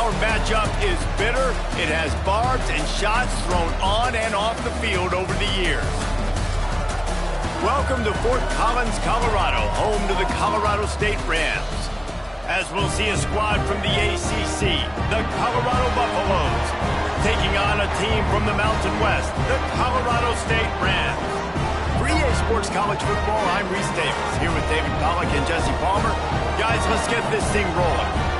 Our matchup is bitter. It has barbs and shots thrown on and off the field over the years. Welcome to Fort Collins, Colorado, home to the Colorado State Rams. As we'll see a squad from the ACC, the Colorado Buffaloes, taking on a team from the Mountain West, the Colorado State Rams. For EA Sports College Football, I'm Reese Davis, here with David Pollack and Jesse Palmer. Guys, let's get this thing rolling.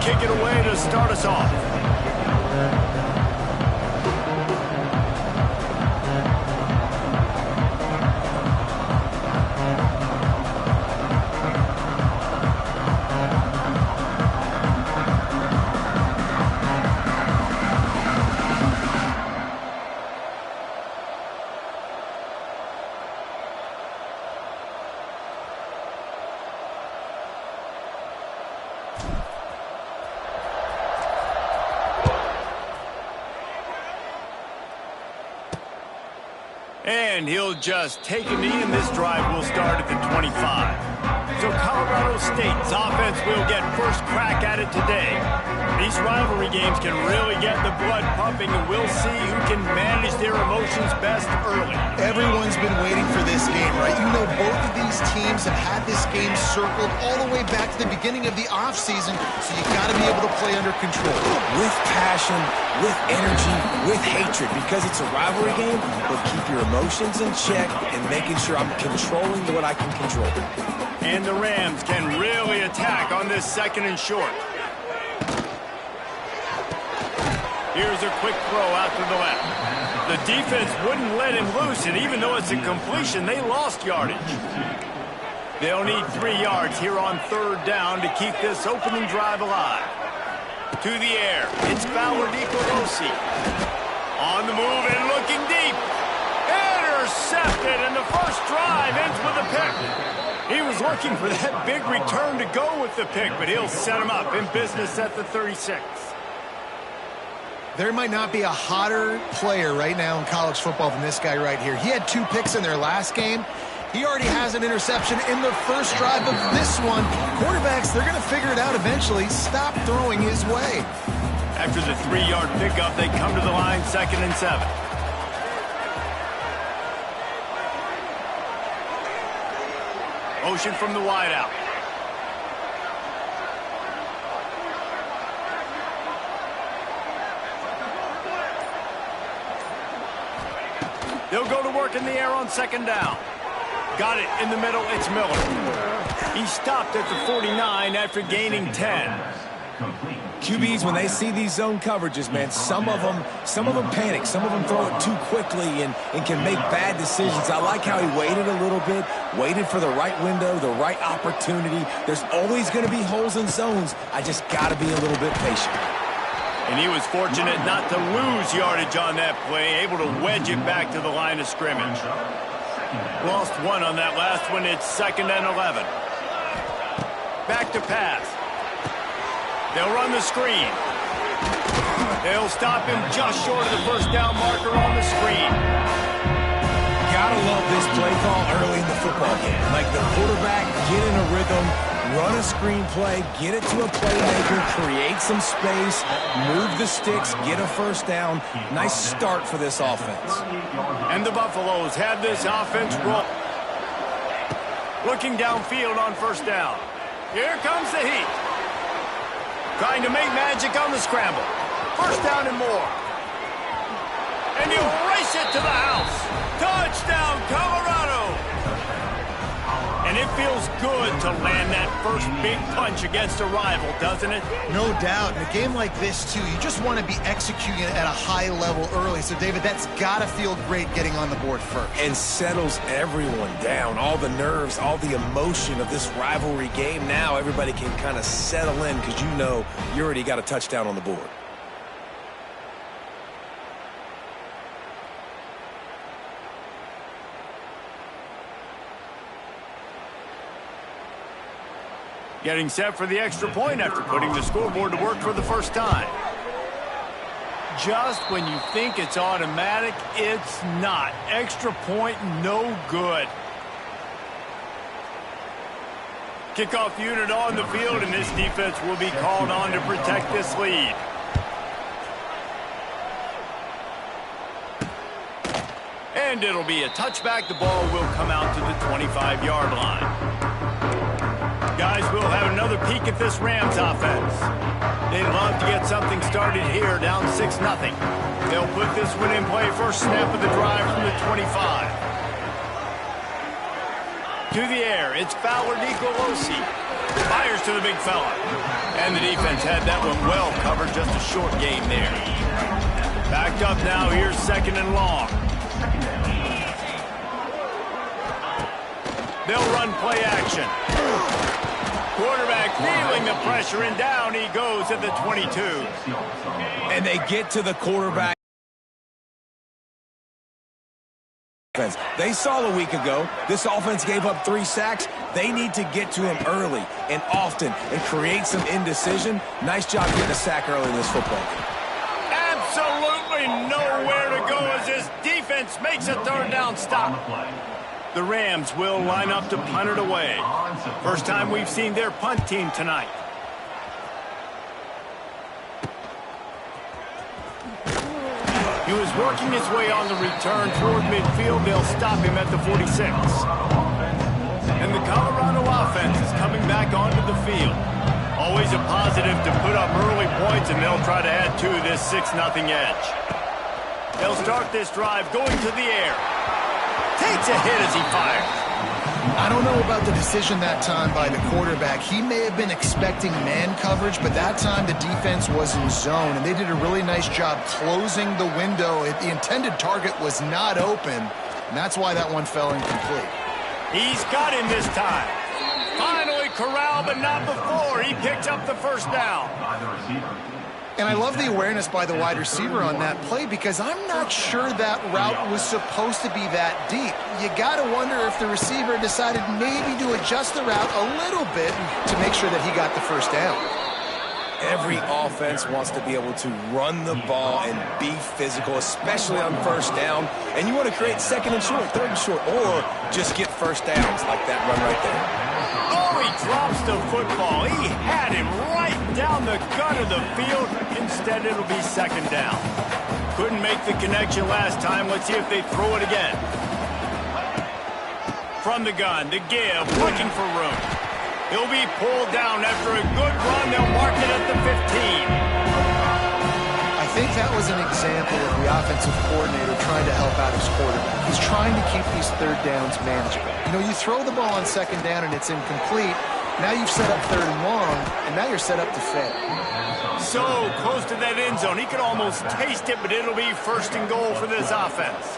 Kick it away to start us off. And he'll just take a knee, and this drive will start at the 25. So Colorado State's offense will get first crack at it today. These rivalry games can really get the blood pumping, and we'll see who can manage their emotions best early. Everyone's been waiting for this game, right? You know, both of these teams have had this game circled all the way back to the beginning of the offseason, so you got to be able to play under control. With passion, with energy, with hatred, because it's a rivalry game, but keep your emotions in check and making sure I'm controlling what I can control. And the Rams can really attack on this second and short. Here's a quick throw out to the left. The defense wouldn't let him loose, and even though it's a completion, they lost yardage. They'll need 3 yards here on third down to keep this opening drive alive. To the air, it's Fowler Nicolosi. On the move and looking deep. Intercepted, and the first drive ends with a pick. He was looking for that big return to go with the pick, but he'll set him up in business at the 36. There might not be a hotter player right now in college football than this guy right here. He had 2 picks in their last game. He already has an interception in the first drive of this one. Quarterbacks, they're going to figure it out eventually. Stop throwing his way. After the 3-yard pickup, they come to the line, 2nd and 7. Motion from the wideout. They'll go to work in the air on 2nd down. Got it in the middle, it's Miller. He stopped at the 49 after gaining 10. QBs, when they see these zone coverages, man, some of them panic. Some of them throw it too quickly and can make bad decisions. I like how he waited a little bit, waited for the right window, the right opportunity. There's always going to be holes in zones. I just got to be a little bit patient. And he was fortunate not to lose yardage on that play, able to wedge it back to the line of scrimmage. Lost 1 on that last one. It's 2nd and 11. Back to pass. They'll run the screen. They'll stop him just short of the first down marker on the screen. Gotta love this play call early in the football game. Like the quarterback, get in a rhythm, run a screen play, get it to a playmaker, create some space, move the sticks, get a first down. Nice start for this offense. And the Buffaloes have this offense roll. Looking downfield on first down. Here comes the heat. Trying to make magic on the scramble. First down and more. And he'll race it to the house. Touchdown, Colorado! And it feels good to land that first big punch against a rival, doesn't it? No doubt. In a game like this, too, you just want to be executing it at a high level early. So, David, that's got to feel great getting on the board first. And settles everyone down. All the nerves, all the emotion of this rivalry game. Now everybody can kind of settle in because you know you already got a touchdown on the board. Getting set for the extra point after putting the scoreboard to work for the first time. Just when you think it's automatic, it's not. Extra point, no good. Kickoff unit on the field, and this defense will be called on to protect this lead. And it'll be a touchback. The ball will come out to the 25-yard line. Guys, we'll have another peek at this Rams offense. They'd love to get something started here, down 6-0. They'll put this one in play first snap of the drive from the 25. To the air, it's Fowler Nicolosi. Fires to the big fella. And the defense had that one well covered, just a short game there. Backed up now, here's 2nd and long. They'll run play action. Quarterback feeling the pressure, and down he goes at the 22. And they get to the quarterback. They saw a week ago, this offense gave up 3 sacks. They need to get to him early and often and create some indecision. Nice job getting a sack early in this football game. Absolutely nowhere to go as this defense makes a 3rd down stop. The Rams will line up to punt it away. First time we've seen their punt team tonight. He was working his way on the return toward midfield. They'll stop him at the 46. And the Colorado offense is coming back onto the field. Always a positive to put up early points, and they'll try to add to this 6-0 edge. They'll start this drive going to the air. Takes a hit as he fires. I don't know about the decision that time by the quarterback. He may have been expecting man coverage, but that time the defense was in zone, and they did a really nice job closing the window. The intended target was not open, and that's why that one fell incomplete. He's got him this time. Finally corralled, but not before. He picks up the first down. And I love the awareness by the wide receiver on that play, because I'm not sure that route was supposed to be that deep. You got to wonder if the receiver decided maybe to adjust the route a little bit to make sure that he got the first down. Every offense wants to be able to run the ball and be physical, especially on first down. And you want to create 2nd and short, 3rd and short, or just get first downs like that run right there. Oh, he drops the football. He had him right down the gut of the field. Instead, it'll be 2nd down. Couldn't make the connection last time. Let's see if they throw it again. From the gun, the give, looking for room. He'll be pulled down after a good run. They'll mark it at the 15. I think that was an example of the offensive coordinator trying to help out his quarterback. He's trying to keep these 3rd downs manageable. You know, you throw the ball on 2nd down and it's incomplete. Now you've set up 3rd and long, and now you're set up to fail. So close to that end zone. He could almost taste it, but it'll be 1st and goal for this offense.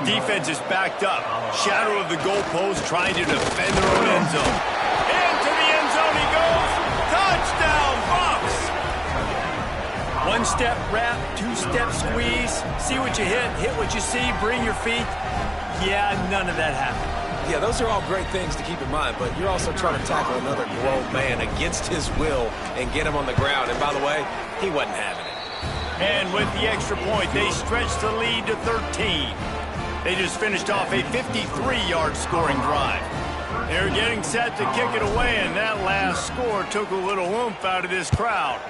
Defense is backed up. Shadow of the goalpost, trying to defend their own end zone. Into the end zone he goes. Touchdown, Bucks! 1-step wrap, 2-step squeeze. See what you hit what you see, bring your feet. Yeah, none of that happened. Yeah, those are all great things to keep in mind, but you're also trying to tackle another grown man against his will and get him on the ground. And by the way, he wasn't having it. And with the extra point, they stretch the lead to 13. They just finished off a 53-yard scoring drive. They're getting set to kick it away, and that last score took a little oomph out of this crowd.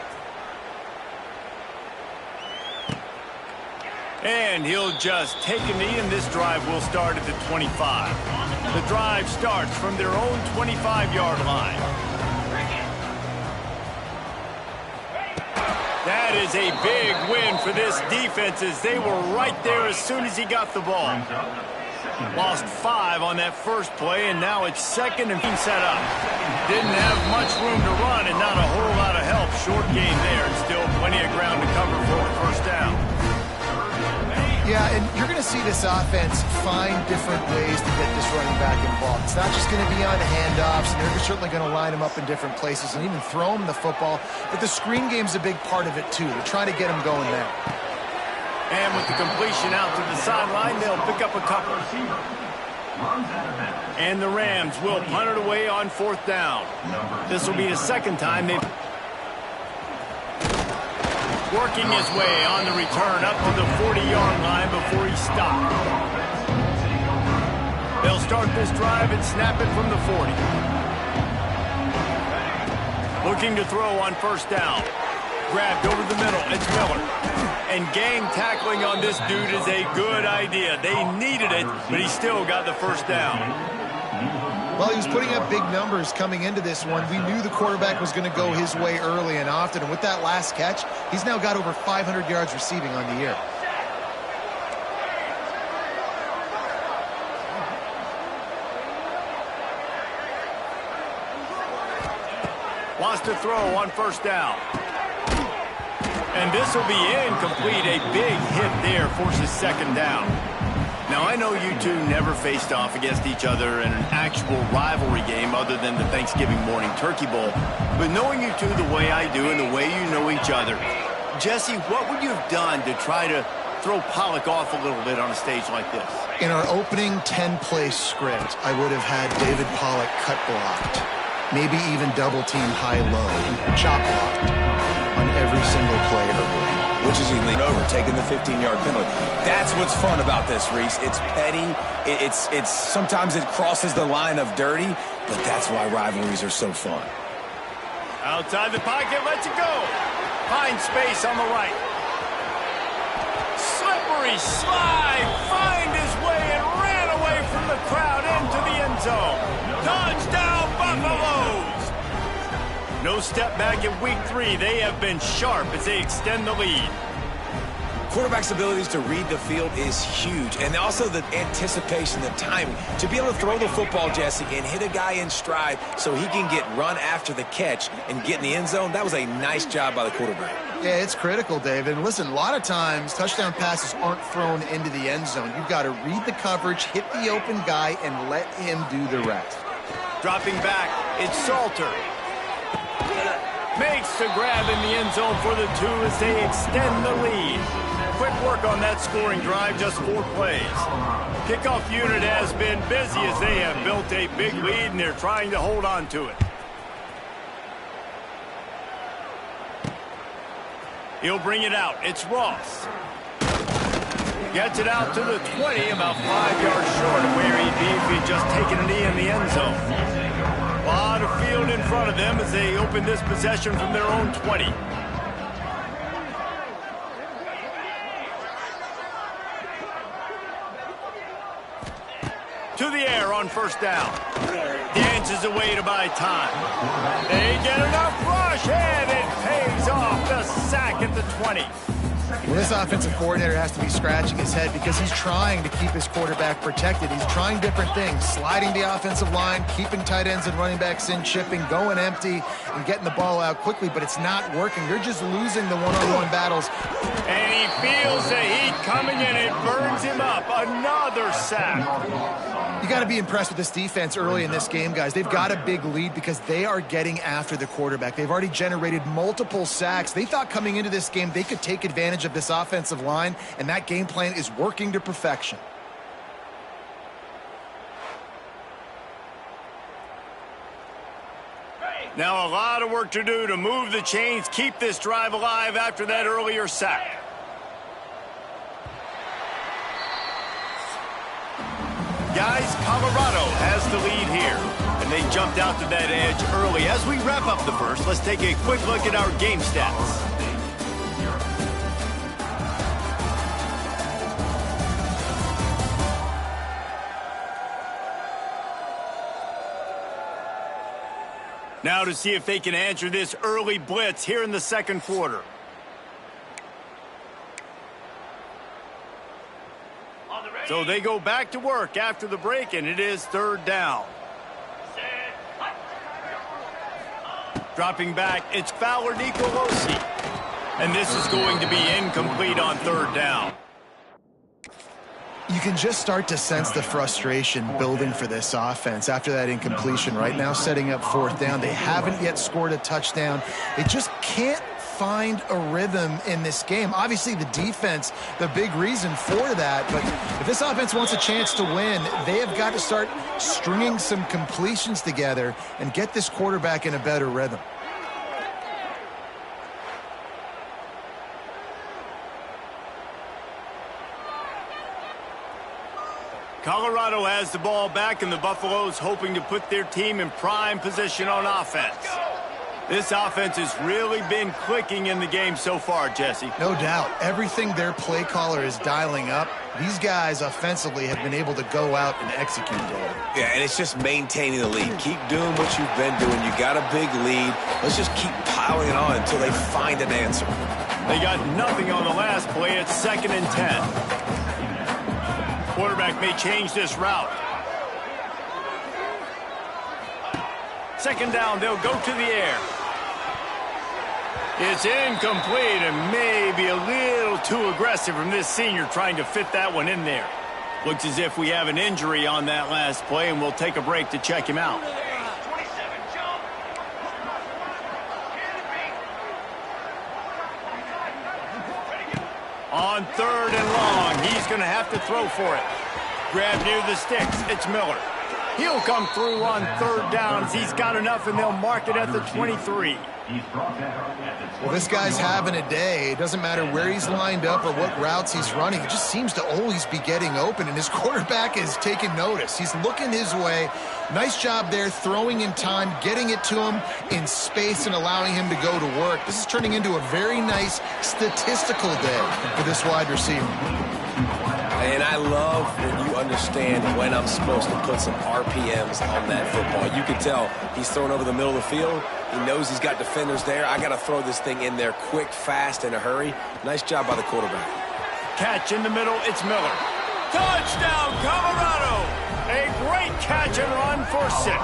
And he'll just take a knee, and this drive will start at the 25. The drive starts from their own 25-yard line. That is a big win for this defense, as they were right there as soon as he got the ball. Lost 5 on that first play, and now it's 2nd and set up. Didn't have much room to run and not a whole lot of help. Short game there, and still plenty of ground to cover for a first down. Yeah, and you're going to see this offense find different ways to get this running back involved. It's not just going to be on handoffs, and they're certainly going to line him up in different places and even throw him the football. But the screen game's a big part of it, too. They're trying to get him going there. And with the completion out to the sideline, they'll pick up a couple. And the Rams will punt it away on 4th down. This will be the second time they've working his way on the return up to the 40-yard line before he stopped. They'll start this drive and snap it from the 40. Looking to throw on 1st down. Grabbed over the middle. It's Miller. And gang tackling on this dude is a good idea. They needed it, but he still got the 1st down. Well, he was putting up big numbers coming into this one. We knew the quarterback was going to go his way early and often. And with that last catch, he's now got over 500 yards receiving on the year. Wants to throw on 1st down. And this will be incomplete. A big hit there forces 2nd down. Now, I know you two never faced off against each other in an actual rivalry game other than the Thanksgiving morning Turkey Bowl. But knowing you two the way I do and the way you know each other, Jesse, what would you have done to try to throw Pollock off a little bit on a stage like this? In our opening 10-play script, I would have had David Pollock cut blocked. Maybe even double-team high-low, chop blocked on every single play early. Which is he leaned over, taking the 15-yard penalty. That's what's fun about this, Reese. It's petty. It's sometimes it crosses the line of dirty, but that's why rivalries are so fun. Outside the pocket, lets it go. Finds space on the right. Slippery slide, find his way and ran away from the crowd into the end zone. Touchdown, Buffaloes! No step back in week 3. They have been sharp as they extend the lead. Quarterback's abilities to read the field is huge, and also the anticipation, the timing. To be able to throw the football, Jesse, and hit a guy in stride so he can get run after the catch and get in the end zone, that was a nice job by the quarterback. Yeah, it's critical, David. And listen, a lot of times touchdown passes aren't thrown into the end zone. You've got to read the coverage, hit the open guy, and let him do the rest. Dropping back, it's Salter. Makes the grab in the end zone for the 2 as they extend the lead. Quick work on that scoring drive, just 4 plays. Kickoff unit has been busy as they have built a big lead and they're trying to hold on to it. He'll bring it out. It's Ross. Gets it out to the 20, about 5 yards short of where he'd be if he'd just taken a knee in the end zone. A lot of field in front of them as they open this possession from their own 20. To the air on 1st down. Dances away to buy time. They get enough rush, and it pays off. The sack at the 20. Well, this offensive coordinator has to be scratching his head because he's trying to keep his quarterback protected. He's trying different things, sliding the offensive line, keeping tight ends and running backs in, chipping, going empty, and getting the ball out quickly, but it's not working. They're just losing the one-on-one battles. And he feels the heat coming, and it burns him up. Another sack. You got to be impressed with this defense early in this game, guys. They've got a big lead because they are getting after the quarterback. They've already generated multiple sacks. They thought coming into this game they could take advantage of this offensive line, and that game plan is working to perfection. Now a lot of work to do to move the chains, keep this drive alive after that earlier sack. Guys, Colorado has the lead here, and they jumped out to that edge early. As we wrap up the first, let's take a quick look at our game stats. Now to see if they can answer this early blitz here in the second quarter. So they go back to work after the break, and it is 3rd down. Dropping back, it's Fowler Nicolosi. And this is going to be incomplete on 3rd down. You can just start to sense the frustration building for this offense after that incompletion. Right now, setting up 4th down. They haven't yet scored a touchdown. They just can't find a rhythm in this game. Obviously, the defense, the big reason for that. But if this offense wants a chance to win, they have got to start stringing some completions together and get this quarterback in a better rhythm. Colorado has the ball back, and the Buffaloes hoping to put their team in prime position on offense. This offense has really been clicking in the game so far, Jesse. No doubt. Everything their play caller is dialing up, these guys offensively have been able to go out and execute it. Yeah, and it's just maintaining the lead. Keep doing what you've been doing. You got a big lead. Let's just keep piling it on until they find an answer. They got nothing on the last play. It's 2nd and 10. Quarterback may change this route. 2nd down, they'll go to the air. It's incomplete and maybe a little too aggressive from this senior trying to fit that one in there. Looks as if we have an injury on that last play, and we'll take a break to check him out. On 3rd and long, he's going to have to throw for it. Grab near the sticks. It's Miller. He'll come through on 3rd downs. He's got enough, and they'll mark it at the 23. Well, this guy's having a day. It doesn't matter where he's lined up or what routes he's running. He just seems to always be getting open, and his quarterback is taking notice. He's looking his way. Nice job there, throwing in time, getting it to him in space and allowing him to go to work. This is turning into a very nice statistical day for this wide receiver. And I love when you understand when I'm supposed to put some RPMs on that football. You can tell he's throwing over the middle of the field. He knows he's got defenders there. I got to throw this thing in there quick, fast, in a hurry. Nice job by the quarterback. Catch in the middle. It's Miller. Touchdown, Colorado! A great catch and run for 6.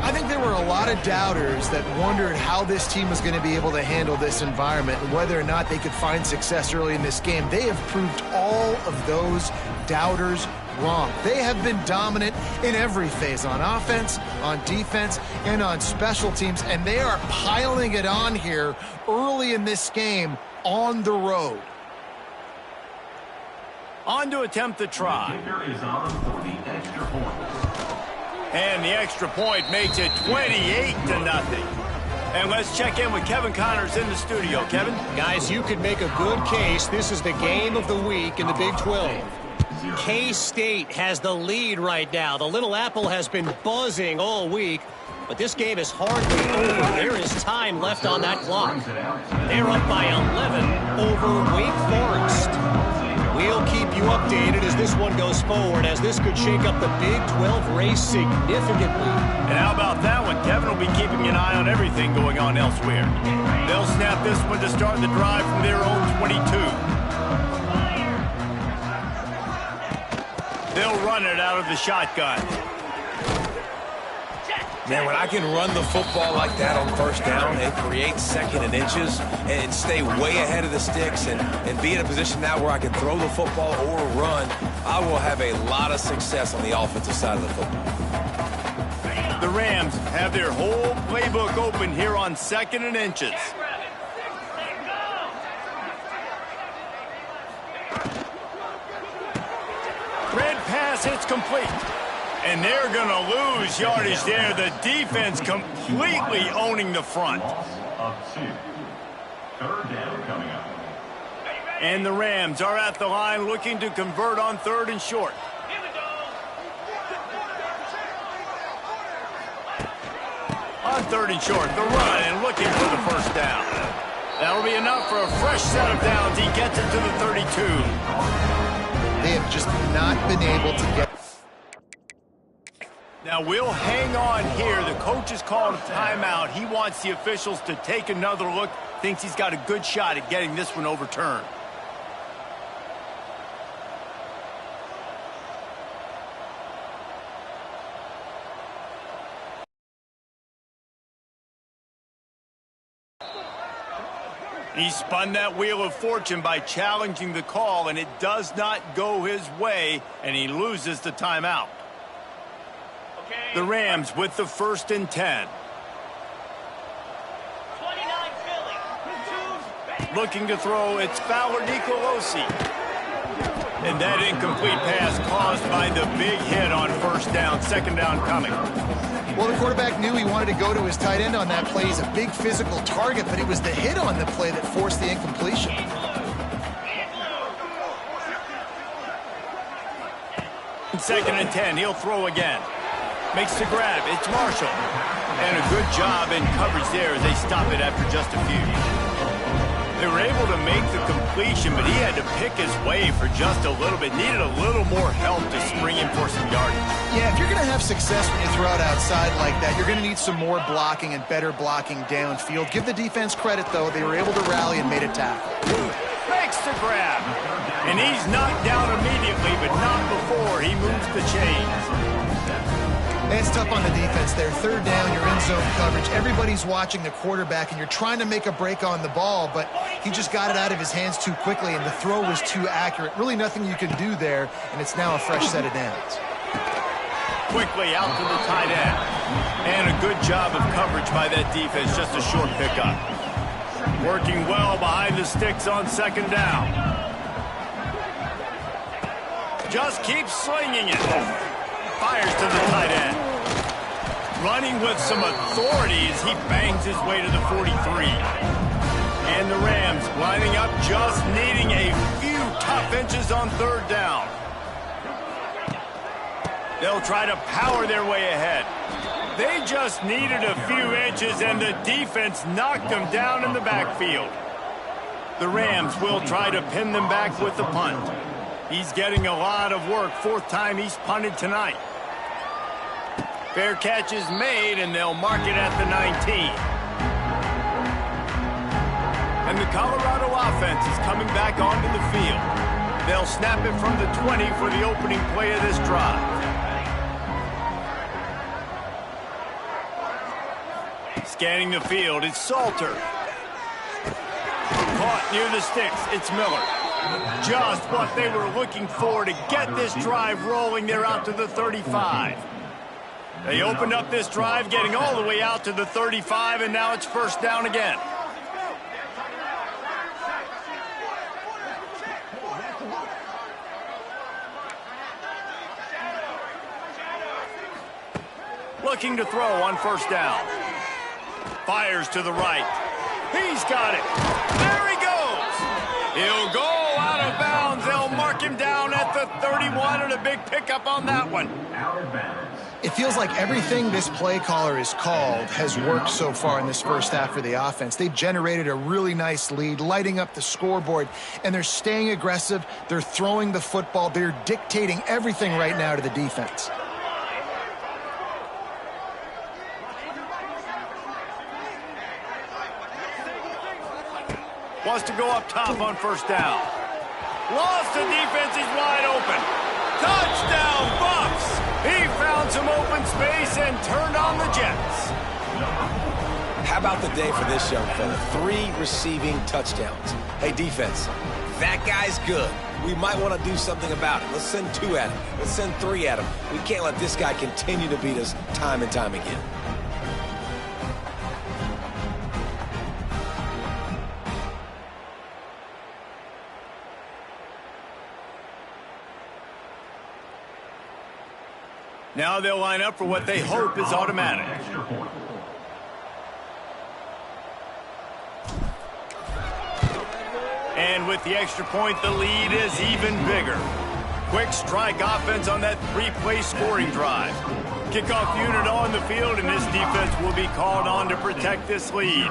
I think there were a lot of doubters that wondered how this team was going to be able to handle this environment and whether or not they could find success early in this game. They have proved all of those doubters wrong. They have been dominant in every phase, on offense, on defense, and on special teams, and they are piling it on here early in this game on the road. On to attempt the try. And the extra point makes it 28-0. And let's check in with Kevin Connors in the studio. Kevin? Guys, you could make a good case. This is the game of the week in the Big 12. K-State has the lead right now. The Little Apple has been buzzing all week, but this game is hardly over. There is time left on that clock. They're up by 11 over Wake Forest. We'll keep you updated as this one goes forward, as this could shake up the Big 12 race significantly. And how about that one? Kevin will be keeping an eye on everything going on elsewhere. They'll snap this one to start the drive from their own 22. They'll run it out of the shotgun. Man, when I can run the football like that on 1st down and create 2nd and inches and stay way ahead of the sticks and be in a position now where I can throw the football or run, I will have a lot of success on the offensive side of the football. The Rams have their whole playbook open here on 2nd and inches. Red pass hits complete. And they're going to lose yardage there. The defense completely owning the front. And the Rams are at the line looking to convert on 3rd and short. On 3rd and short, the run and looking for the 1st down. That'll be enough for a fresh set of downs. He gets it to the 32. They have just not been able to get... Now, we'll hang on here. The coach is calling a timeout. He wants the officials to take another look. Thinks he's got a good shot at getting this one overturned. He spun that wheel of fortune by challenging the call, and it does not go his way, and he loses the timeout. The Rams with the 1st and 10. 29-15. Looking to throw, it's Fowler Nicolosi. And that incomplete pass caused by the big hit on first down, second down coming. Well, the quarterback knew he wanted to go to his tight end on that play. He's a big physical target, but it was the hit on the play that forced the incompletion. Second and 10, he'll throw again. Makes the grab, it's Marshall. And a good job in coverage there as they stop it after just a few. They were able to make the completion, but he had to pick his way for just a little bit. Needed a little more help to spring in for some yardage. Yeah, if you're going to have success when you throw it outside like that, you're going to need some more blocking and better blocking downfield. Give the defense credit, though. They were able to rally and made a tackle. Makes the grab. And he's knocked down immediately, but not before he moves the chains. It's tough on the defense there. Third down, you're in zone coverage. Everybody's watching the quarterback, and you're trying to make a break on the ball, but he just got it out of his hands too quickly, and the throw was too accurate. Really nothing you can do there, and it's now a fresh set of downs. Quickly out to the tight end. And a good job of coverage by that defense, just a short pickup. Working well behind the sticks on second down. Just keeps slinging it. Fires to the tight end. Running with some authority as he bangs his way to the 43. And the Rams lining up, just needing a few tough inches on third down. They'll try to power their way ahead. They just needed a few inches, and the defense knocked them down in the backfield. The Rams will try to pin them back with the punt. He's getting a lot of work. Fourth time he's punted tonight. Fair catch is made, and they'll mark it at the 19. And the Colorado offense is coming back onto the field. They'll snap it from the 20 for the opening play of this drive. Scanning the field, it's Salter. Caught near the sticks, it's Miller. Just what they were looking for to get this drive rolling. They're out to the 35. They opened up this drive, getting all the way out to the 35, and now it's first down again. Looking to throw on first down. Fires to the right. He's got it. There he goes. He'll go out of bounds. They'll mark him down at the 31, and a big pickup on that one. It feels like everything this play caller has called has worked so far in this first half for the offense. They've generated a really nice lead, lighting up the scoreboard, and they're staying aggressive. They're throwing the football. They're dictating everything right now to the defense. Wants to go up top on first down. Lost the defense, he's wide open. Touchdown, Bucks! He found some open space and turned on the Jets. How about the day for this young fella? 3 receiving touchdowns. Hey, defense, that guy's good. We might want to do something about it. Let's send 2 at him. Let's send 3 at him. We can't let this guy continue to beat us time and time again. Now they'll line up for what they hope is automatic. And with the extra point, the lead is even bigger. Quick strike offense on that 3-play scoring drive. Kickoff unit on the field, and this defense will be called on to protect this lead.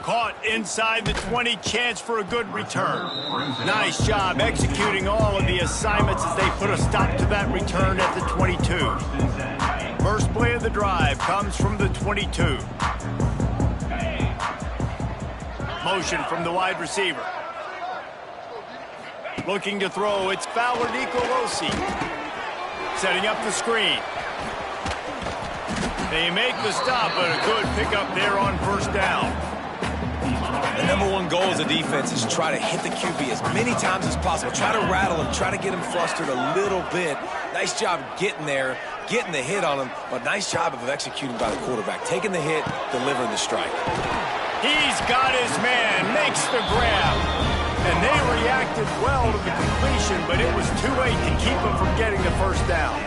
Caught inside the 20, chance for a good return. Nice job executing all of the assignments as they put a stop to that return at the 22. First play of the drive comes from the 22. Motion from the wide receiver. Looking to throw, it's Fowler Nicolosi. Setting up the screen. They make the stop, but a good pickup there on first down. The number one goal as a defense is try to hit the QB as many times as possible. Try to rattle him, try to get him flustered a little bit. Nice job getting there, getting the hit on him, but nice job of executing by the quarterback. Taking the hit, delivering the strike. He's got his man, makes the grab. And they reacted well to the completion, but it was too late to keep him from getting the first down.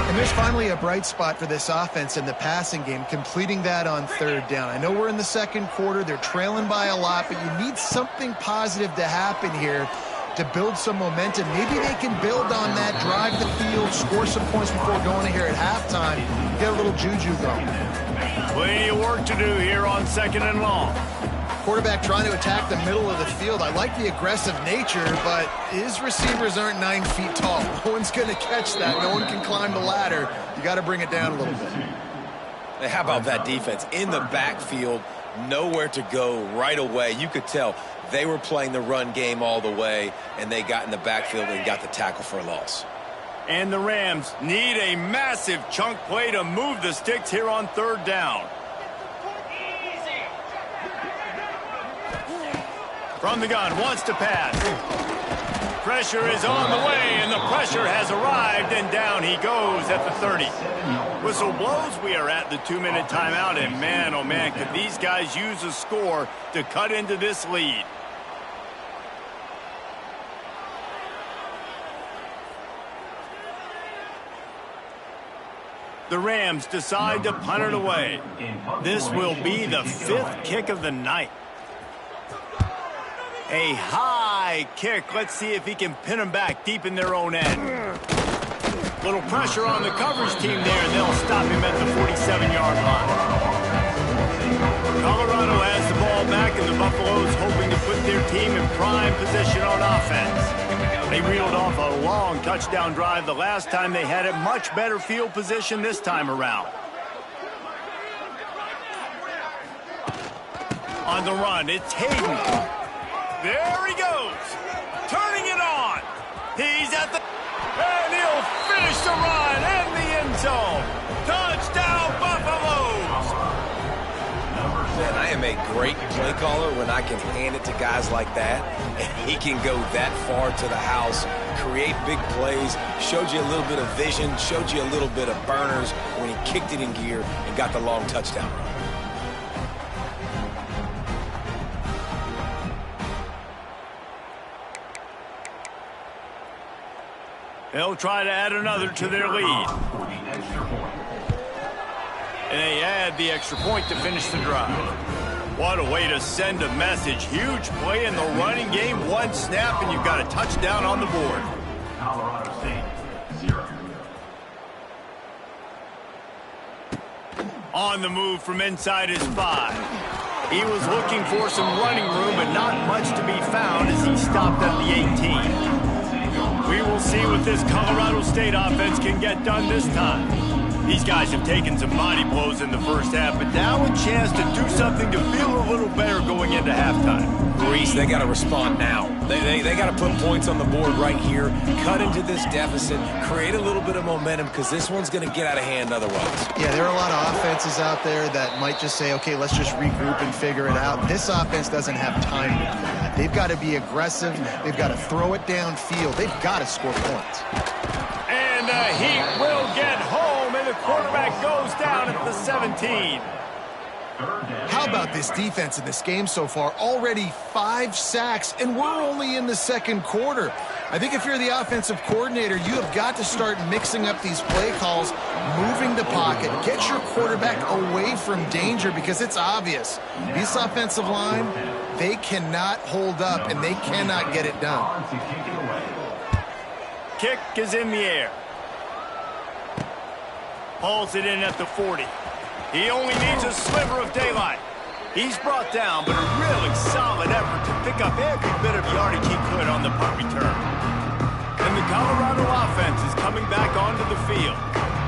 And there's finally a bright spot for this offense in the passing game, completing that on third down. I know we're in the second quarter. They're trailing by a lot, but you need something positive to happen here to build some momentum. Maybe they can build on that, drive the field, score some points before going in here at halftime, get a little juju going. Plenty of work to do here on 2nd and long. Quarterback trying to attack the middle of the field. I like the aggressive nature, but his receivers aren't 9 feet tall. No one's going to catch that. No one can climb the ladder. You got to bring it down a little bit. Hey, how about that defense? In the backfield, nowhere to go right away. You could tell they were playing the run game all the way, and they got in the backfield and got the tackle for a loss. And the Rams need a massive chunk play to move the sticks here on third down. From the gun, wants to pass. Pressure is on the way, and the pressure has arrived, and down he goes at the 30. Whistle blows, we are at the 2-minute timeout, and man, oh man, could these guys use a score to cut into this lead. The Rams decide to punt it away. This will be the 5th kick of the night. A high kick. Let's see if he can pin them back deep in their own end. Little pressure on the coverage team there, and they'll stop him at the 47-yard line. Colorado has the ball back, and the Buffaloes hoping to put their team in prime position on offense. They reeled off a long touchdown drive the last time they had it. Much better field position this time around. On the run, it's Hayden. There he goes, turning it on. He's at the, and he'll finish the run in the end zone. Touchdown, Buffaloes. Man, I am a great play caller when I can hand it to guys like that, and he can go that far to the house, create big plays, showed you a little bit of vision, showed you a little bit of burners when he kicked it in gear and got the long touchdown run. They'll try to add another to their lead. And they add the extra point to finish the drive. What a way to send a message. Huge play in the running game. One snap, and you've got a touchdown on the board. Colorado State, 0. On the move from inside his 5. He was looking for some running room, but not much to be found as he stopped at the 18. We will see what this Colorado State offense can get done this time. These guys have taken some body blows in the first half, but now a chance to do something to feel a little better going into halftime. Reese, they got to respond now. They got to put points on the board right here, cut into this deficit, create a little bit of momentum, because this one's going to get out of hand otherwise. Yeah, there are a lot of offenses out there that might just say, okay, let's just regroup and figure it out. This offense doesn't have time to do that. They've got to be aggressive. They've got to throw it downfield. They've got to score points. And he will get home, and the quarterback goes down at the 17. How about this defense in this game so far? Already 5 sacks, and we're only in the second quarter. I think if you're the offensive coordinator, you have got to start mixing up these play calls, moving the pocket, get your quarterback away from danger, because it's obvious. This offensive line, they cannot hold up, and they cannot get it done. Kick is in the air. Hauls it in at the 40. He only needs a sliver of daylight. He's brought down, but a really solid effort to pick up every bit of yardage he could on the punt return. And the Colorado offense is coming back onto the field.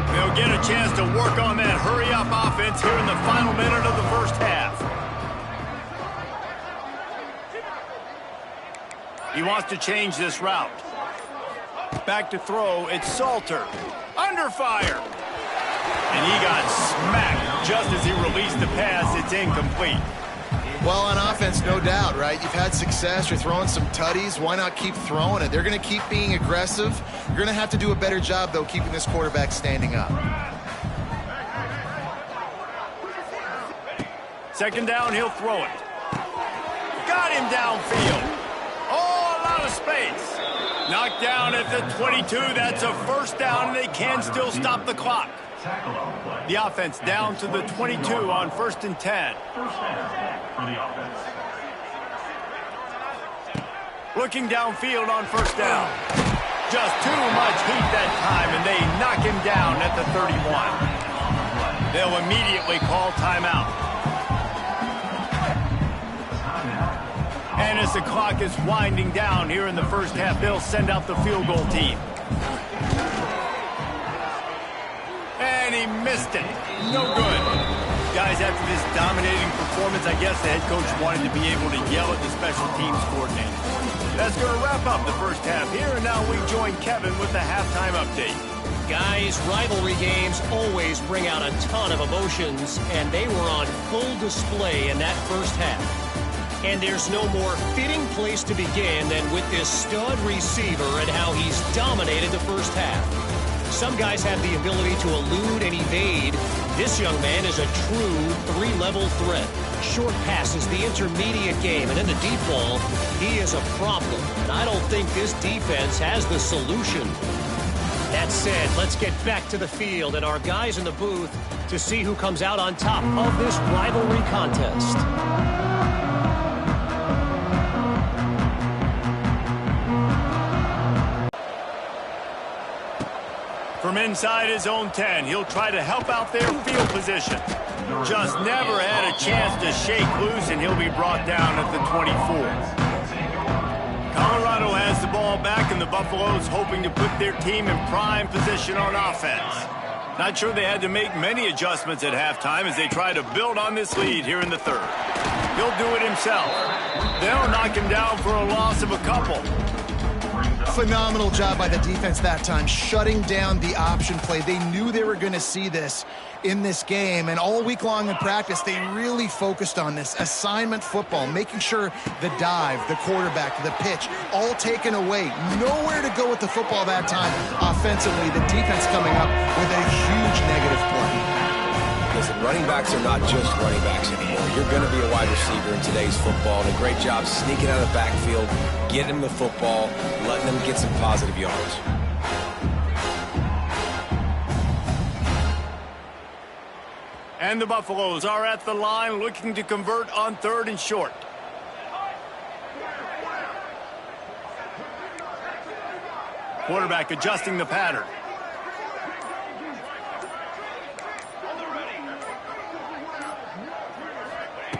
They'll get a chance to work on that hurry-up offense here in the final minute of the first half. He wants to change this route. Back to throw, it's Salter. Under fire. And he got smacked just as he released the pass. It's incomplete. Well, on offense, no doubt, right? You've had success. You're throwing some tutties. Why not keep throwing it? They're going to keep being aggressive. You're going to have to do a better job, though, keeping this quarterback standing up. Second down, he'll throw it. Got him downfield. Oh, a lot of space. Knocked down at the 22. That's a first down, and they can still stop the clock. The offense down to the 22 on 1st and 10. First down for the offense. Looking downfield on 1st down. Just too much heat that time, and they knock him down at the 31. They'll immediately call timeout. And as the clock is winding down here in the first half, they'll send out the field goal team. And he missed it. No good. Guys, after this dominating performance, I guess the head coach wanted to be able to yell at the special teams coordinator. That's going to wrap up the first half here, and now we join Kevin with the halftime update. Guys, rivalry games always bring out a ton of emotions, and they were on full display in that first half. And there's no more fitting place to begin than with this stud receiver and how he's dominated the first half. Some guys have the ability to elude and evade. This young man is a true three-level threat. Short passes, the intermediate game, and in the deep ball, he is a problem. And I don't think this defense has the solution. That said, let's get back to the field and our guys in the booth to see who comes out on top of this rivalry contest. From inside his own 10, he'll try to help out their field position. Just never had a chance to shake loose, and he'll be brought down at the 24. Colorado has the ball back, and the Buffaloes hoping to put their team in prime position on offense. Not sure they had to make many adjustments at halftime as they try to build on this lead here in the third. He'll do it himself. They'll knock him down for a loss of a couple. Phenomenal job by the defense that time, shutting down the option play. They knew they were going to see this in this game, and all week long in practice, they really focused on this assignment football, making sure the dive, the quarterback, the pitch, all taken away. Nowhere to go with the football that time offensively. The defense coming up with a huge negative play. Listen, running backs are not just running backs anymore. You're going to be a wide receiver in today's football, and a great job sneaking out of the backfield, getting him the football, letting them get some positive yards. And the Buffaloes are at the line looking to convert on 3rd and short. Quarterback adjusting the pattern.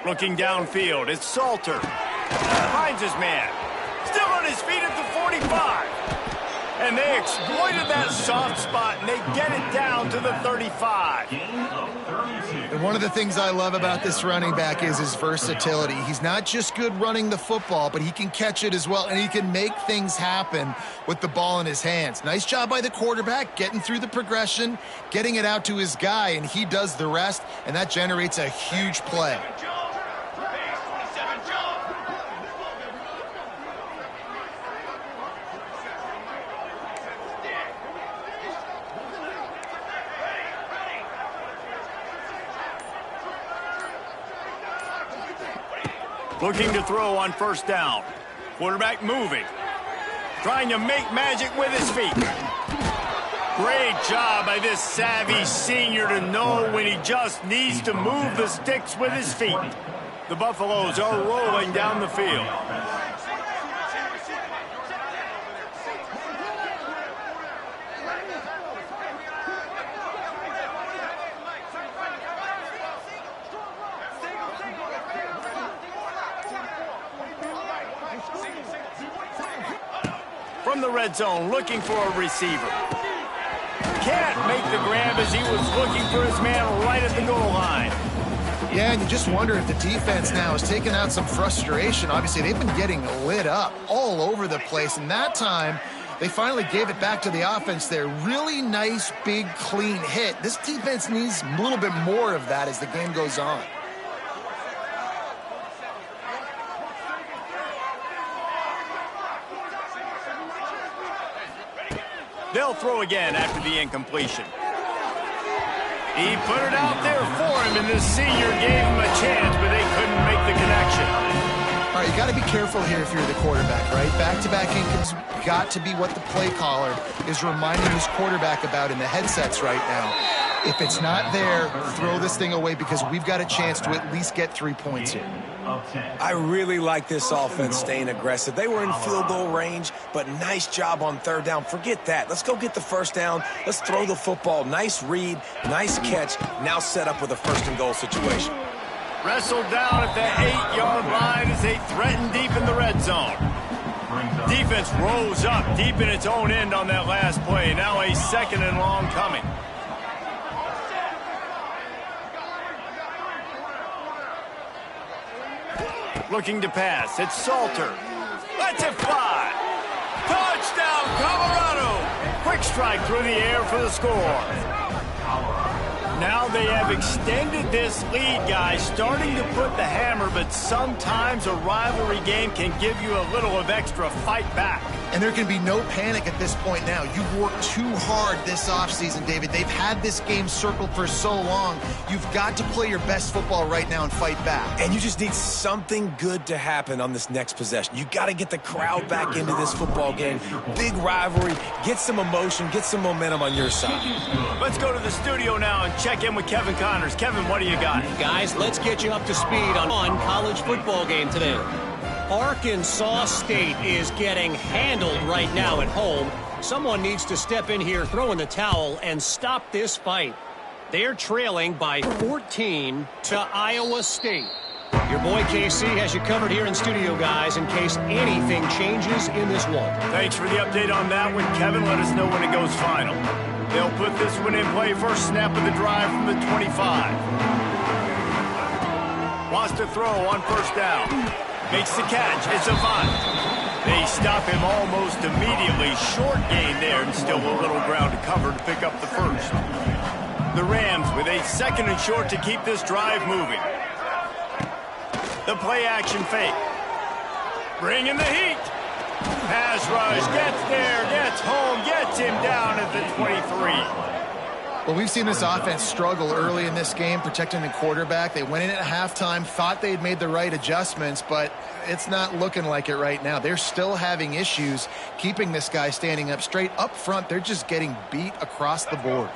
Looking downfield, it's Salter. Finds his man. Still on his feet at the 45. And they exploited that soft spot, and they get it down to the 35. And one of the things I love about this running back is his versatility. He's not just good running the football, but he can catch it as well, and he can make things happen with the ball in his hands. Nice job by the quarterback, getting through the progression, getting it out to his guy, and he does the rest, and that generates a huge play. Looking to throw on 1st down. Quarterback moving. Trying to make magic with his feet. Great job by this savvy senior to know when he just needs to move the sticks with his feet. The Buffaloes are rolling down the field. From the red zone, looking for a receiver. Can't make the grab as he was looking for his man right at the goal line. Yeah, and you just wonder if the defense now is taking out some frustration. Obviously, they've been getting lit up all over the place, and that time, they finally gave it back to the offense there. Really nice, big, clean hit. This defense needs a little bit more of that as the game goes on. They'll throw again after the incompletion. He put it out there for him, and the senior gave him a chance, but they couldn't make the connection. All right, you got to be careful here if you're the quarterback, right? Back-to-back incomes got to be what the play caller is reminding his quarterback about in the headsets right now. If it's not there, throw this thing away because we've got a chance to at least get 3 points here. I really like this offense staying aggressive. They were in field goal range, but nice job on third down. Forget that. Let's go get the first down. Let's throw the football. Nice read, nice catch. Now set up with a first and goal situation. Wrestled down at the 8-yard line as they threaten deep in the red zone. Defense rose up deep in its own end on that last play. Now a second and long coming. Looking to pass. It's Salter. Lets it fly. Touchdown, Colorado. Quick strike through the air for the score. Now they have extended this lead, guys, starting to put the hammer, but sometimes a rivalry game can give you a little of extra fight back. And there can be no panic at this point now. You've worked too hard this offseason, David. They've had this game circled for so long. You've got to play your best football right now and fight back. And you just need something good to happen on this next possession. You got to get the crowd back into this football game. Big rivalry. Get some emotion. Get some momentum on your side. Let's go to the studio now and check in with Kevin Connors. Kevin, what do you got? Guys, let's get you up to speed on college football game today. Arkansas State is getting handled right now at home. Someone needs to step in here, throw in the towel, and stop this fight. They're trailing by 14 to Iowa State. Your boy KC has you covered here in studio, guys, in case anything changes in this one. Thanks for the update on that one, Kevin. Let us know when it goes final. They'll put this one in play. First snap of the drive from the 25. Wants to throw on first down. Makes the catch. It's Avant. They stop him almost immediately. Short gain there and still a little ground to cover to pick up the first. The Rams with a second and short to keep this drive moving. The play action fake. Bringing the heat. Pass rush. Gets there. Gets home. Gets him down at the 23. Well, we've seen this offense struggle early in this game, protecting the quarterback. They went in at halftime, thought they had made the right adjustments, but it's not looking like it right now. They're still having issues keeping this guy standing up straight. Up front, they're just getting beat across the board.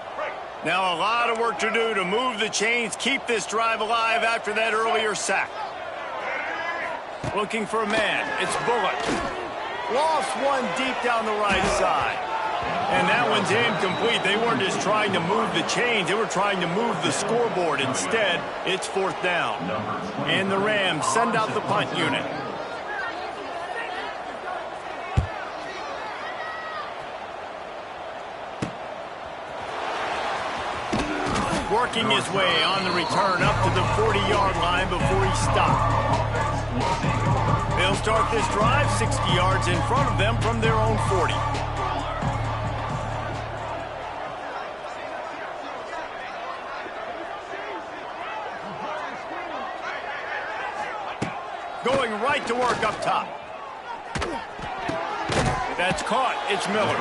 Now a lot of work to do to move the chains, keep this drive alive after that earlier sack. Looking for a man. It's Bullock. Lost one deep down the right side. And that one's incomplete. They weren't just trying to move the chains. They were trying to move the scoreboard. Instead, it's fourth down. And the Rams send out the punt unit. Working his way on the return up to the 40-yard line before he stopped. They'll start this drive 60 yards in front of them from their own 40. Going right to work up top. That's caught. It's Miller.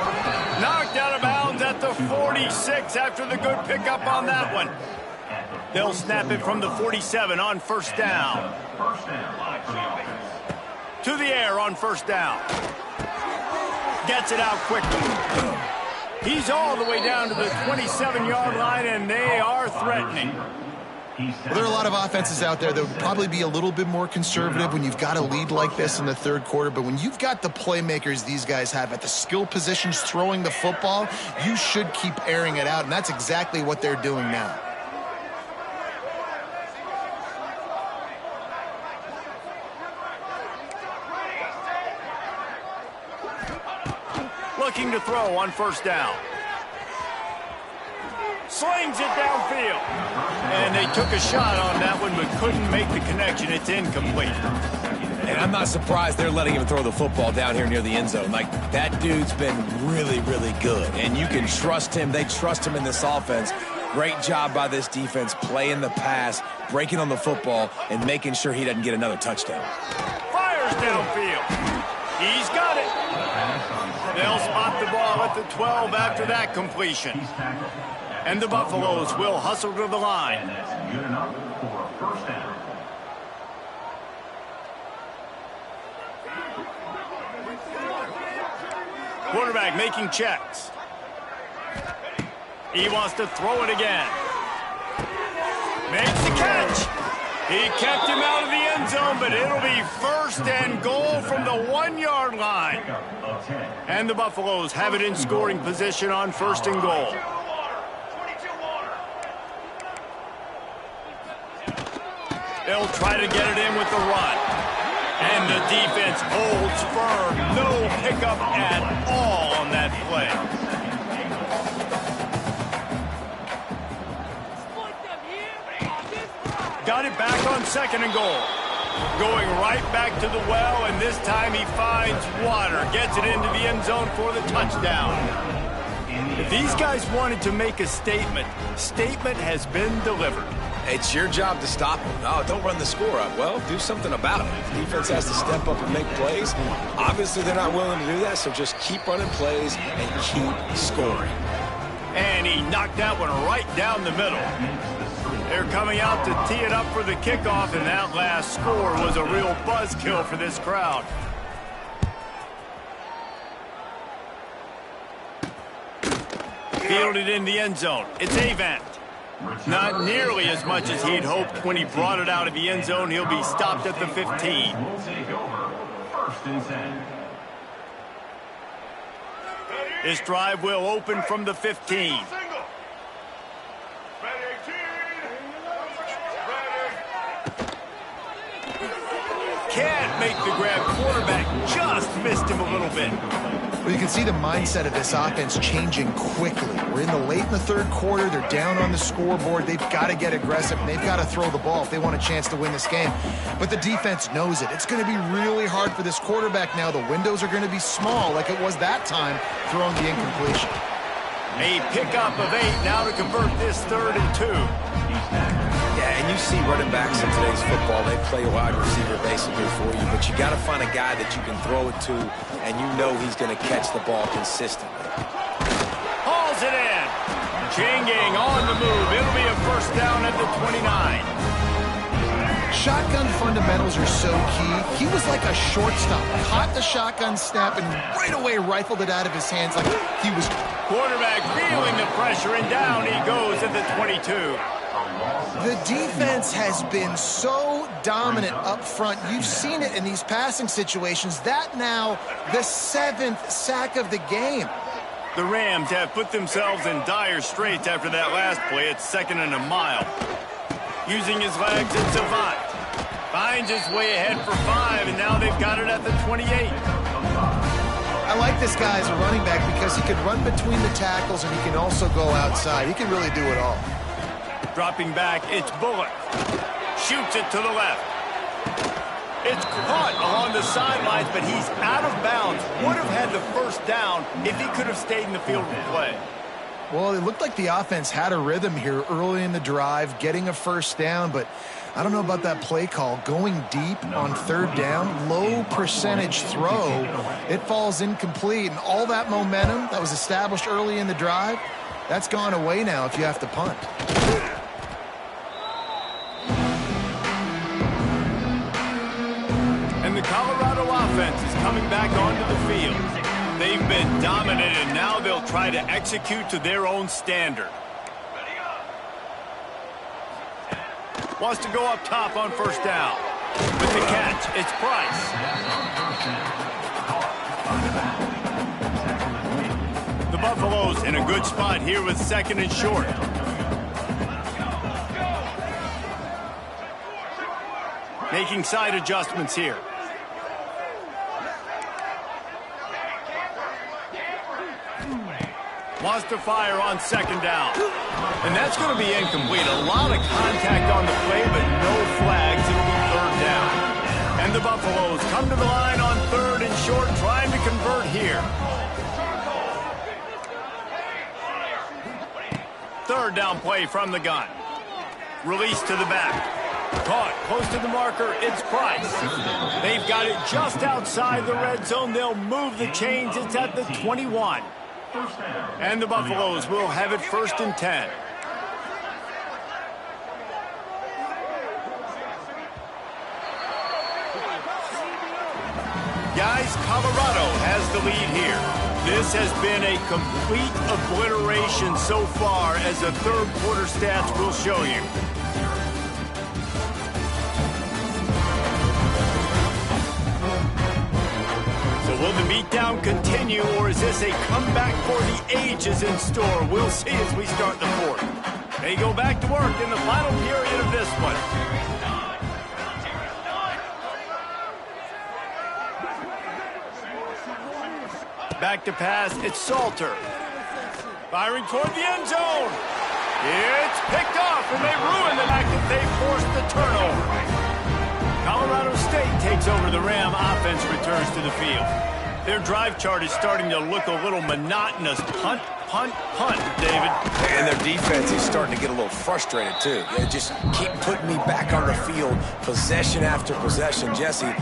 Knocked out of bounds at the 46 after the good pickup on that one. They'll snap it from the 47 on first down. To the air on first down. Gets it out quickly. He's all the way down to the 27-yard line, and they are threatening. Well, there are a lot of offenses out there that would probably be a little bit more conservative when you've got a lead like this in the third quarter. But when you've got the playmakers these guys have at the skill positions throwing the football, you should keep airing it out. And that's exactly what they're doing now. Looking to throw on first down. Slings it downfield. And they took a shot on that one but couldn't make the connection. It's incomplete. And I'm not surprised they're letting him throw the football down here near the end zone. Like, that dude's been really, really good. And you can trust him. They trust him in this offense. Great job by this defense playing the pass, breaking on the football, and making sure he doesn't get another touchdown. Fires downfield. He's got it. They'll spot the ball at the 12 after that completion. And the Buffaloes will hustle to the line. And that's good enough for a first down. Quarterback making checks. He wants to throw it again. Makes the catch. He kept him out of the end zone, but it'll be first and goal from the 1-yard line. And the Buffaloes have it in scoring position on first and goal. They'll try to get it in with the run. And the defense holds firm. No pickup at all on that play. Got it back on second and goal. Going right back to the well, and this time he finds water. Gets it into the end zone for the touchdown. If these guys wanted to make a statement, statement has been delivered. It's your job to stop them. Oh, don't run the score up. Well, do something about it. The defense has to step up and make plays. Obviously, they're not willing to do that, so just keep running plays and keep scoring. And he knocked that one right down the middle. They're coming out to tee it up for the kickoff, and that last score was a real buzzkill for this crowd. Fielded in the end zone. It's Avant. Not nearly as much as he'd hoped when he brought it out of the end zone. He'll be stopped at the 15. We'll take over first and 10. This drive will open from the 15. Can't make the grab. Quarterback just missed him a little bit. Well, you can see the mindset of this offense changing quickly. We're late in the third quarter. They're down on the scoreboard. They've got to get aggressive, and they've got to throw the ball if they want a chance to win this game. But the defense knows it. It's going to be really hard for this quarterback now. The windows are going to be small like it was that time throwing the incompletion. A pickup of 8 now to convert this 3rd and 2. Yeah, and you see running backs in today's football, they play a wide receiver basically for you, but you got to find a guy that you can throw it to, and you know he's going to catch the ball consistently. Hauls it in. Changing on the move. It'll be a first down at the 29. Shotgun fundamentals are so key. He was like a shortstop. Caught the shotgun snap and right away rifled it out of his hands like he was... Quarterback feeling the pressure, and down he goes at the 22. The defense has been so dominant up front. You've seen it in these passing situations. That now the 7th sack of the game. The Rams have put themselves in dire straits after that last play. It's 2nd and a mile. Using his legs, it's Avant. Finds his way ahead for 5, and now they've got it at the 28. I like this guy as a running back because he can run between the tackles and he can also go outside. He can really do it all. Dropping back, it's Bullock. Shoots it to the left. It's caught along the sidelines, but he's out of bounds. Would have had the first down if he could have stayed in the field of play. Well, it looked like the offense had a rhythm here early in the drive, getting a first down, but I don't know about that play call. Going deep on 3rd down, low percentage throw, it falls incomplete, and all that momentum that was established early in the drive, that's gone away now if you have to punt. And the Colorado offense is coming back onto the field. They've been dominant, and now they'll try to execute to their own standard. Wants to go up top on first down. With the catch, it's Price. The Buffaloes in a good spot here with 2nd and short. Making side adjustments here. Wants to fire on 2nd down. And that's going to be incomplete. A lot of contact on the play, but no flags. It'll be 3rd down. And the Buffaloes come to the line on 3rd and short, trying to convert here. 3rd down play from the gun. Release to the back. Caught close to the marker. It's Price. They They've got it just outside the red zone. They'll move the chains. It's at the 21. And the Buffaloes will have it 1st and 10. Guys, Colorado has the lead here. This has been a complete obliteration so far, as the third quarter stats will show you. So will the beatdown continue, or is this a comeback for the ages in store? We'll see as we start the fourth. They go back to work in the final period of this one. Back to pass, it's Salter. Firing toward the end zone. It's picked off, and they ruin the fact that they forced the turnover. Colorado State takes over the Ram. Offense returns to the field. Their drive chart is starting to look a little monotonous. Punt, punt, punt, David. And their defense is starting to get a little frustrated, too. They just keep putting me back on the field, possession after possession. Jesse,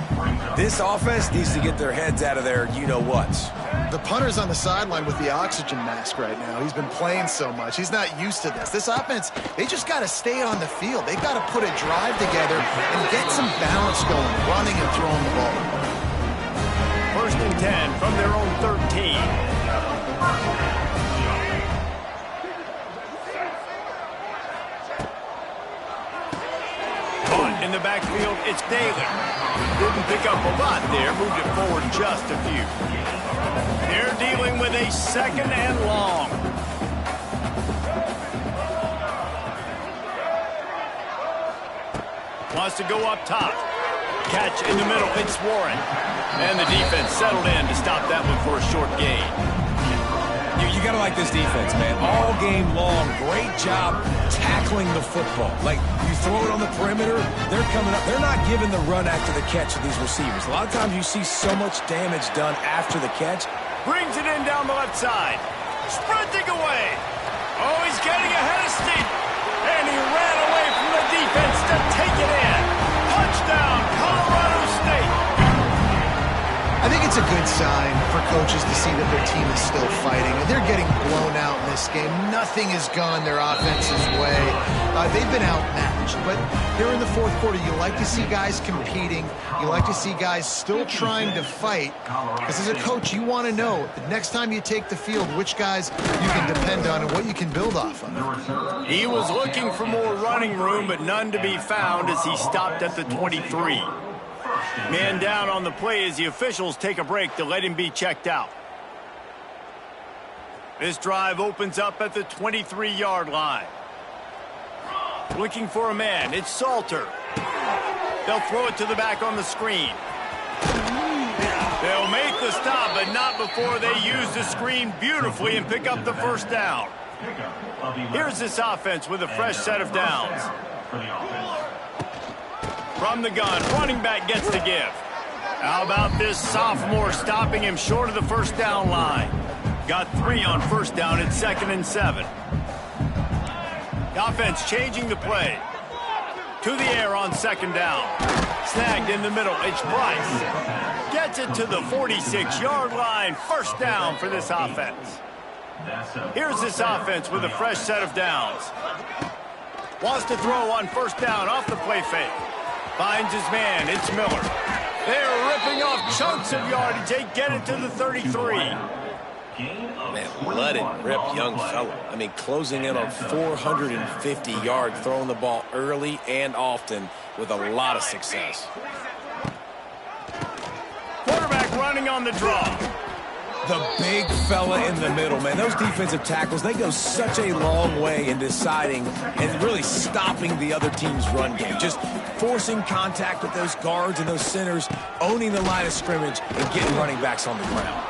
this offense needs to get their heads out of their you-know-whats. The punter's on the sideline with the oxygen mask right now. He's been playing so much. He's not used to this. This offense, they just got to stay on the field. They've got to put a drive together and get some balance going, running and throwing the ball. 1st and 10 from their own 13. Punt in the backfield, it's Daly. Didn't pick up a lot there, moved it forward just a few. They're dealing with a 2nd and long. Wants to go up top. Catch in the middle, it's Warren. And the defense settled in to stop that one for a short gain. You got to like this defense, man. All game long, great job tackling the football. Like, you throw it on the perimeter, they're coming up. They're not giving the run after the catch to these receivers. A lot of times you see so much damage done after the catch. Brings it in down the left side. Sprinting away. Oh, he's getting ahead of steam. And he ran away from the defense to take it in. Touchdown, Colorado State. I think it's a good sign for coaches to see that their team is still fighting. And they're getting blown out in this game. Nothing has gone their offense's way. They've been outmatched. But here in the fourth quarter, you like to see guys competing. You like to see guys still trying to fight. Because as a coach, you want to know the next time you take the field, which guys you can depend on and what you can build off of. He was looking for more running room, but none to be found as he stopped at the 23. Man down on the play as the officials take a break to let him be checked out. This drive opens up at the 23-yard line. Looking for a man, it's Salter. They'll throw it to the back on the screen. They'll make the stop, but not before they use the screen beautifully and pick up the 1st down. Here's this offense with a fresh set of downs. From the gun, running back gets the give. How about this sophomore stopping him short of the 1st down line? Got 3 on 1st down at 2nd and 7. The offense changing the play. To the air on 2nd down. Snagged in the middle, it's Bryce. Gets it to the 46-yard line. 1st down for this offense. Here's this offense with a fresh set of downs. Wants to throw on 1st down off the play fake. Finds his man, it's Miller. They're ripping off chunks of yardage. They get it to the 33. Man, let it rip, young fella. I mean, closing in on 450 yards, throwing the ball early and often with a lot of success. Quarterback running on the draw. The big fella in the middle, man. Those defensive tackles, they go such a long way in deciding and really stopping the other team's run game. Just forcing contact with those guards and those centers, owning the line of scrimmage, and getting running backs on the ground.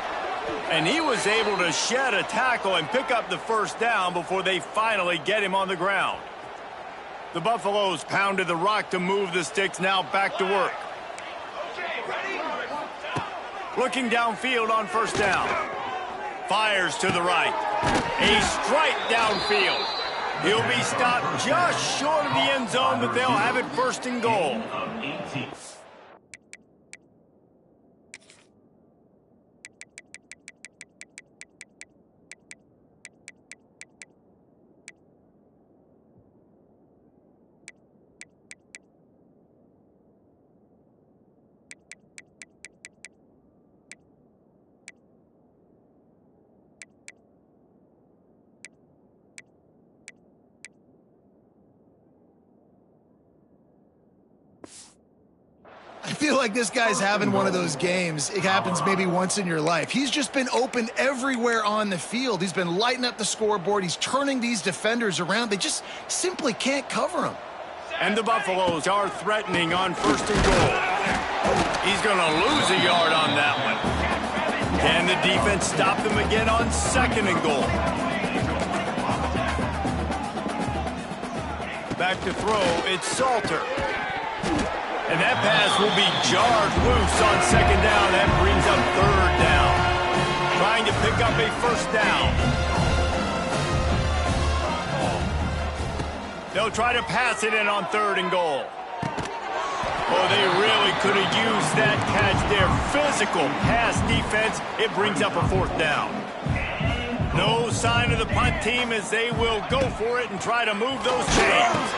And he was able to shed a tackle and pick up the 1st down before they finally get him on the ground. The Buffaloes pounded the rock to move the sticks, now back to work. Looking downfield on 1st down. Fires to the right. A strike downfield. He'll be stopped just short of the end zone, but they'll have it 1st and goal. feel like this guy's having one of those games. It happens maybe once in your life. He's just been open everywhere on the field. He's been lighting up the scoreboard. He's turning these defenders around. They just simply can't cover him. And the Buffaloes are threatening on 1st and goal. He's going to lose a yard on that one. Can the defense stop them again on 2nd and goal? Back to throw, it's Salter. And that pass will be jarred loose on 2nd down. That brings up 3rd down. Trying to pick up a 1st down. They'll try to pass it in on 3rd and goal. Oh, they really could have used that catch there. Physical pass defense. It brings up a 4th down. No sign of the punt team as they will go for it and try to move those chains.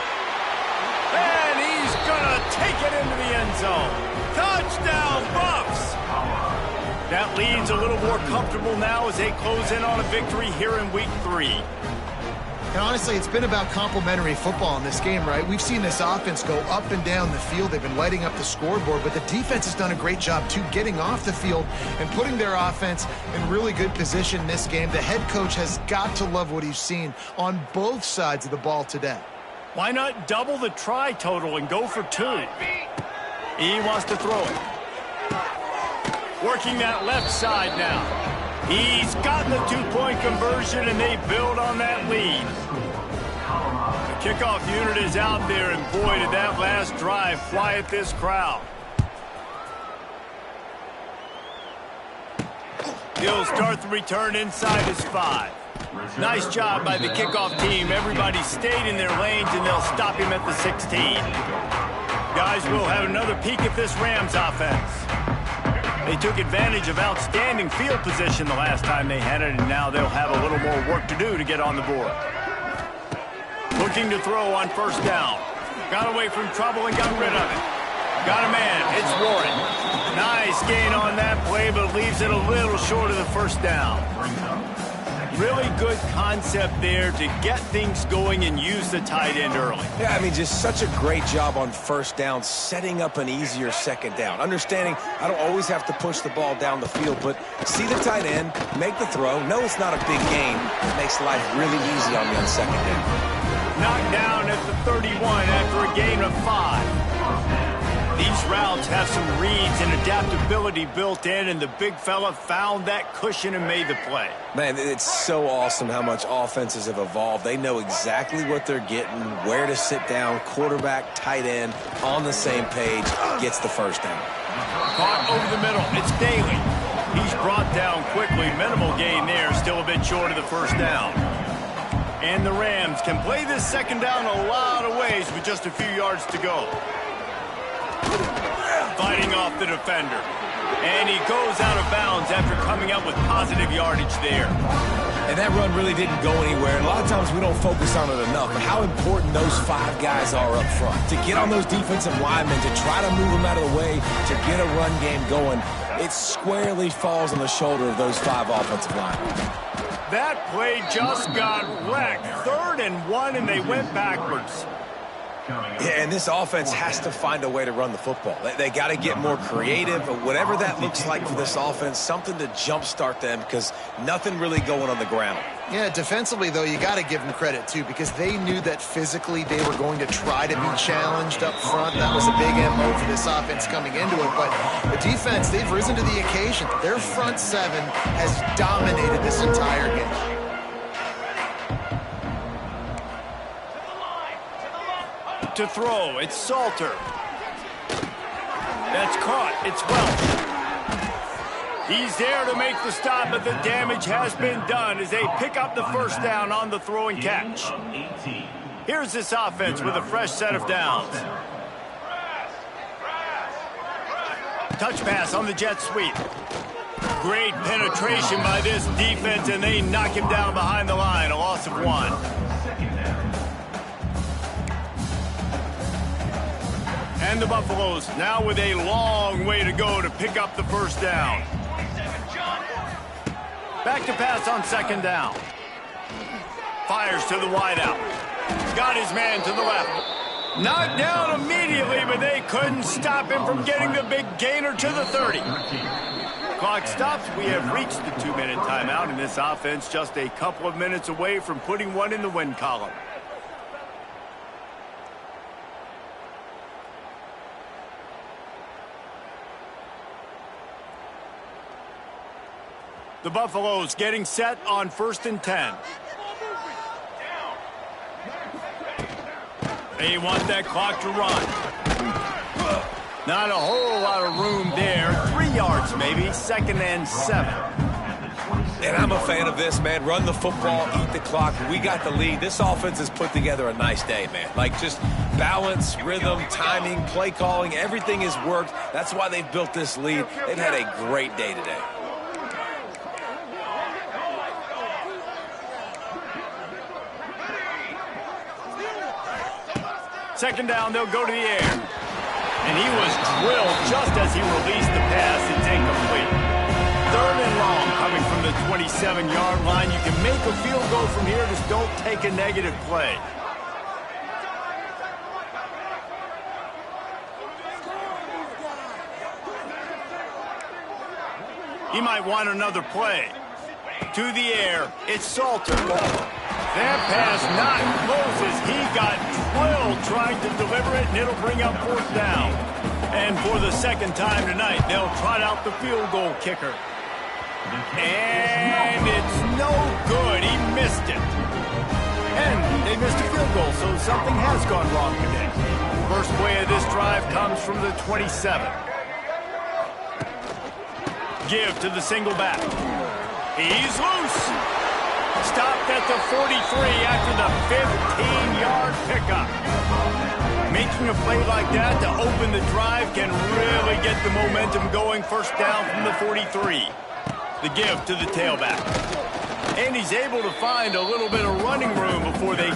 And he's going to take it into the end zone. Touchdown, Buffs! That lead's a little more comfortable now as they close in on a victory here in Week 3. And honestly, it's been about complementary football in this game, right? We've seen this offense go up and down the field. They've been lighting up the scoreboard, but the defense has done a great job, too, getting off the field and putting their offense in really good position in this game. The head coach has got to love what he's seen on both sides of the ball today. Why not double the try total and go for 2? He wants to throw it. Working that left side now. He's gotten the 2-point conversion, and they build on that lead. The kickoff unit is out there, and boy, did that last drive quiet this crowd. He'll start the return inside his 5. Nice job by the kickoff team. Everybody stayed in their lanes, and they'll stop him at the 16. Guys, we'll have another peek at this Rams offense. They took advantage of outstanding field position the last time they had it, and now they'll have a little more work to do to get on the board. Looking to throw on 1st down. Got away from trouble and got rid of it. Got a man. It's Warren. Nice gain on that play, but leaves it a little short of the 1st down. Really good concept there to get things going and use the tight end early. Yeah, I mean, just such a great job on 1st down, setting up an easier 2nd down. Understanding I don't always have to push the ball down the field, but see the tight end, make the throw. No, it's not a big gain. It makes life really easy on me on 2nd down. Knocked down at the 31 after a gain of 5. These routes have some reads and adaptability built in, and the big fella found that cushion and made the play. Man, it's so awesome how much offenses have evolved. They know exactly what they're getting, where to sit down, quarterback, tight end, on the same page, gets the 1st down. Caught over the middle. It's Daly. He's brought down quickly. Minimal gain there, still a bit short of the 1st down. And the Rams can play this 2nd down a lot of ways with just a few yards to go. Fighting off the defender. And he goes out of bounds after coming up with positive yardage there. And that run really didn't go anywhere. And a lot of times we don't focus on it enough. But how important those 5 guys are up front. To get on those defensive linemen, to try to move them out of the way, to get a run game going, it squarely falls on the shoulder of those 5 offensive linemen. That play just got wrecked. 3rd and 1, and they went backwards. Yeah, and this offense has to find a way to run the football. They got to get more creative, but whatever that looks like for this offense, something to jumpstart them because nothing really going on the ground. Yeah, defensively, though, you got to give them credit, too, because they knew that physically they were going to try to be challenged up front. That was a big MO for this offense coming into it. But the defense, they've risen to the occasion. Their front 7 has dominated this entire game. To throw, it's Salter. That's caught, it's Welch. He's there to make the stop, but the damage has been done as they pick up the 1st down on the throw and catch. Here's this offense with a fresh set of downs. Touch pass on the jet sweep. Great penetration by this defense, and they knock him down behind the line, a loss of 1. And the Buffaloes now with a long way to go to pick up the 1st down. Back to pass on 2nd down. Fires to the wideout. Got his man to the left. Knocked down immediately, but they couldn't stop him from getting the big gainer to the 30. Clock stops. We have reached the 2-minute timeout, and this offense just a couple of minutes away from putting one in the win column. The Buffaloes getting set on 1st and 10. They want that clock to run. Not a whole lot of room there. 3 yards maybe, 2nd and 7. And I'm a fan of this, man. Run the football, eat the clock. We got the lead. This offense has put together a nice day, man. Like just balance, rhythm, timing, play calling, everything has worked. That's why they've built this lead. They've had a great day today. Second down, they'll go to the air. And he was drilled just as he released the pass. It's incomplete. 3rd and long coming from the 27-yard line. You can make a field goal from here. Just don't take a negative play. He might want another play. To the air, it's Salter. That pass not closes. He got drilled trying to deliver it, and it'll bring up 4th down. And for the 2nd time tonight, they'll trot out the field goal kicker. And it's no good. He missed it. And they missed a field goal, so something has gone wrong today. First play of this drive comes from the 27. Give to the single back. He's loose. Stopped at the 43 after the 15-yard pickup. Making a play like that to open the drive can really get the momentum going. 1st down from the 43. The give to the tailback. And he's able to find a little bit of running room before they